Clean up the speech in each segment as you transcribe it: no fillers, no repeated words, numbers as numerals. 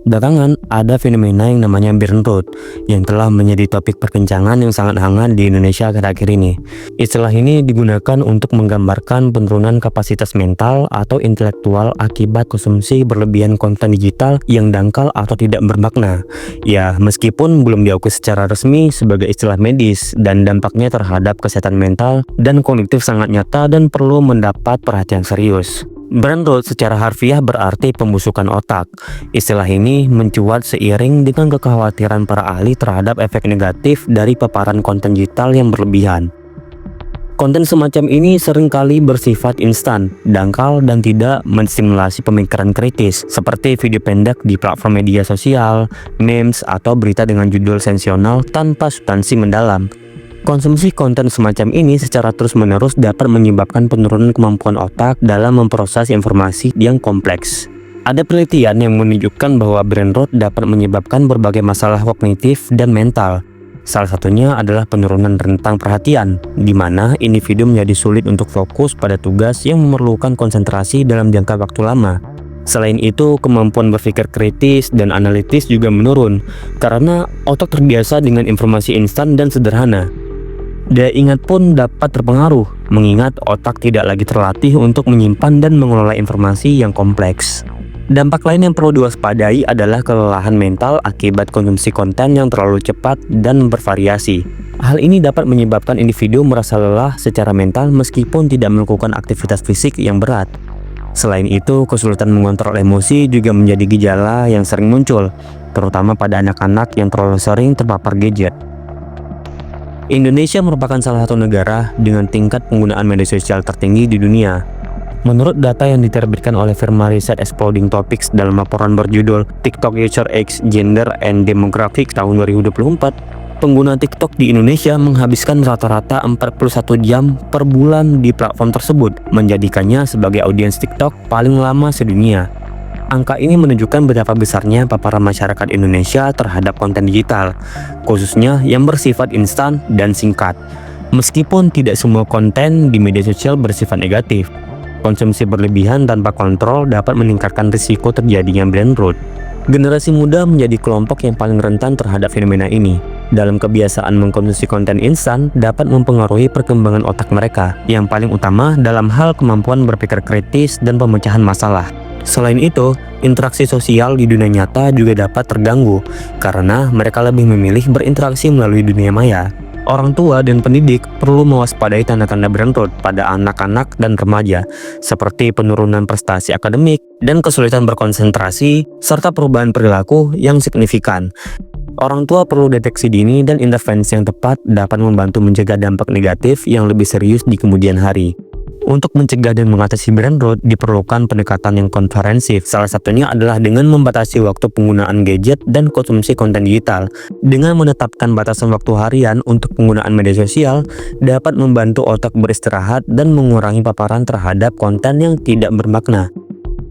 Belakangan, ada fenomena yang namanya brain rot yang telah menjadi topik perbincangan yang sangat hangat di Indonesia akhir-akhir ini. Istilah ini digunakan untuk menggambarkan penurunan kapasitas mental atau intelektual akibat konsumsi berlebihan konten digital yang dangkal atau tidak bermakna. Ya, meskipun belum diakui secara resmi sebagai istilah medis, dan dampaknya terhadap kesehatan mental dan kognitif sangat nyata dan perlu mendapat perhatian serius. Brain rot secara harfiah berarti pembusukan otak. Istilah ini mencuat seiring dengan kekhawatiran para ahli terhadap efek negatif dari paparan konten digital yang berlebihan. Konten semacam ini seringkali bersifat instan, dangkal, dan tidak menstimulasi pemikiran kritis, seperti video pendek di platform media sosial, memes, atau berita dengan judul sensasional tanpa substansi mendalam. Konsumsi konten semacam ini secara terus-menerus dapat menyebabkan penurunan kemampuan otak dalam memproses informasi yang kompleks. Ada penelitian yang menunjukkan bahwa brain rot dapat menyebabkan berbagai masalah kognitif dan mental. Salah satunya adalah penurunan rentang perhatian, di mana individu menjadi sulit untuk fokus pada tugas yang memerlukan konsentrasi dalam jangka waktu lama. Selain itu, kemampuan berpikir kritis dan analitis juga menurun, karena otak terbiasa dengan informasi instan dan sederhana. Daya ingat pun dapat terpengaruh, mengingat otak tidak lagi terlatih untuk menyimpan dan mengelola informasi yang kompleks. Dampak lain yang perlu diwaspadai adalah kelelahan mental akibat konsumsi konten yang terlalu cepat dan bervariasi. Hal ini dapat menyebabkan individu merasa lelah secara mental meskipun tidak melakukan aktivitas fisik yang berat. Selain itu, kesulitan mengontrol emosi juga menjadi gejala yang sering muncul, terutama pada anak-anak yang terlalu sering terpapar gadget. Indonesia merupakan salah satu negara dengan tingkat penggunaan media sosial tertinggi di dunia. Menurut data yang diterbitkan oleh firma riset Exploding Topics dalam laporan berjudul TikTok User Age, Gender, and Demographic tahun 2024, pengguna TikTok di Indonesia menghabiskan rata-rata 41 jam per bulan di platform tersebut, menjadikannya sebagai audiens TikTok paling lama sedunia. Angka ini menunjukkan betapa besarnya paparan masyarakat Indonesia terhadap konten digital, khususnya yang bersifat instan dan singkat. Meskipun tidak semua konten di media sosial bersifat negatif, konsumsi berlebihan tanpa kontrol dapat meningkatkan risiko terjadinya brain rot. Generasi muda menjadi kelompok yang paling rentan terhadap fenomena ini. Dalam kebiasaan mengkonsumsi konten instan dapat mempengaruhi perkembangan otak mereka, yang paling utama dalam hal kemampuan berpikir kritis dan pemecahan masalah. Selain itu, interaksi sosial di dunia nyata juga dapat terganggu karena mereka lebih memilih berinteraksi melalui dunia maya. Orang tua dan pendidik perlu mewaspadai tanda-tanda brain rot pada anak-anak dan remaja, seperti penurunan prestasi akademik dan kesulitan berkonsentrasi, serta perubahan perilaku yang signifikan. Orang tua perlu deteksi dini dan intervensi yang tepat dapat membantu mencegah dampak negatif yang lebih serius di kemudian hari. Untuk mencegah dan mengatasi brain rot diperlukan pendekatan yang komprehensif. Salah satunya adalah dengan membatasi waktu penggunaan gadget dan konsumsi konten digital. Dengan menetapkan batasan waktu harian untuk penggunaan media sosial dapat membantu otak beristirahat dan mengurangi paparan terhadap konten yang tidak bermakna.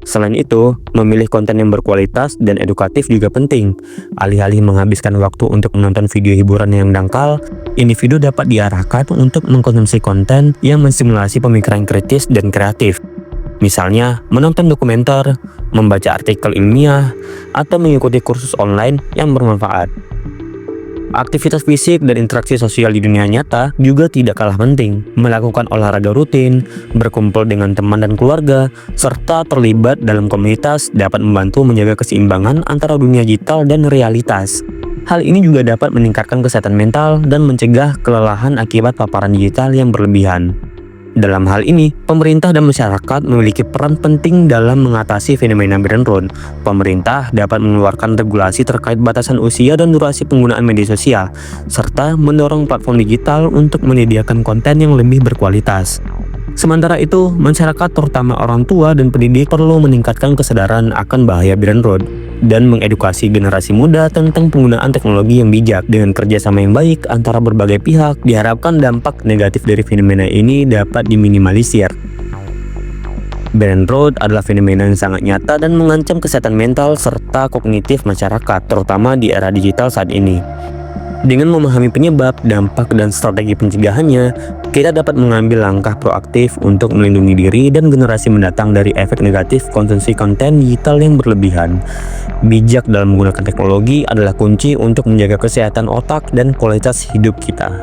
Selain itu, memilih konten yang berkualitas dan edukatif juga penting. Alih-alih menghabiskan waktu untuk menonton video hiburan yang dangkal, individu dapat diarahkan untuk mengkonsumsi konten yang menstimulasi pemikiran kritis dan kreatif. Misalnya, menonton dokumenter, membaca artikel ilmiah, atau mengikuti kursus online yang bermanfaat. Aktivitas fisik dan interaksi sosial di dunia nyata juga tidak kalah penting. Melakukan olahraga rutin, berkumpul dengan teman dan keluarga, serta terlibat dalam komunitas dapat membantu menjaga keseimbangan antara dunia digital dan realitas. Hal ini juga dapat meningkatkan kesehatan mental dan mencegah kelelahan akibat paparan digital yang berlebihan. Dalam hal ini, pemerintah dan masyarakat memiliki peran penting dalam mengatasi fenomena brain rot. Pemerintah dapat mengeluarkan regulasi terkait batasan usia dan durasi penggunaan media sosial, serta mendorong platform digital untuk menyediakan konten yang lebih berkualitas. Sementara itu, masyarakat terutama orang tua dan pendidik perlu meningkatkan kesadaran akan bahaya brain rot dan mengedukasi generasi muda tentang penggunaan teknologi yang bijak. Dengan kerjasama yang baik antara berbagai pihak, diharapkan dampak negatif dari fenomena ini dapat diminimalisir. Brain rot adalah fenomena yang sangat nyata dan mengancam kesehatan mental serta kognitif masyarakat, terutama di era digital saat ini. Dengan memahami penyebab, dampak, dan strategi pencegahannya, kita dapat mengambil langkah proaktif untuk melindungi diri dan generasi mendatang dari efek negatif konsumsi konten digital yang berlebihan. Bijak dalam menggunakan teknologi adalah kunci untuk menjaga kesehatan otak dan kualitas hidup kita.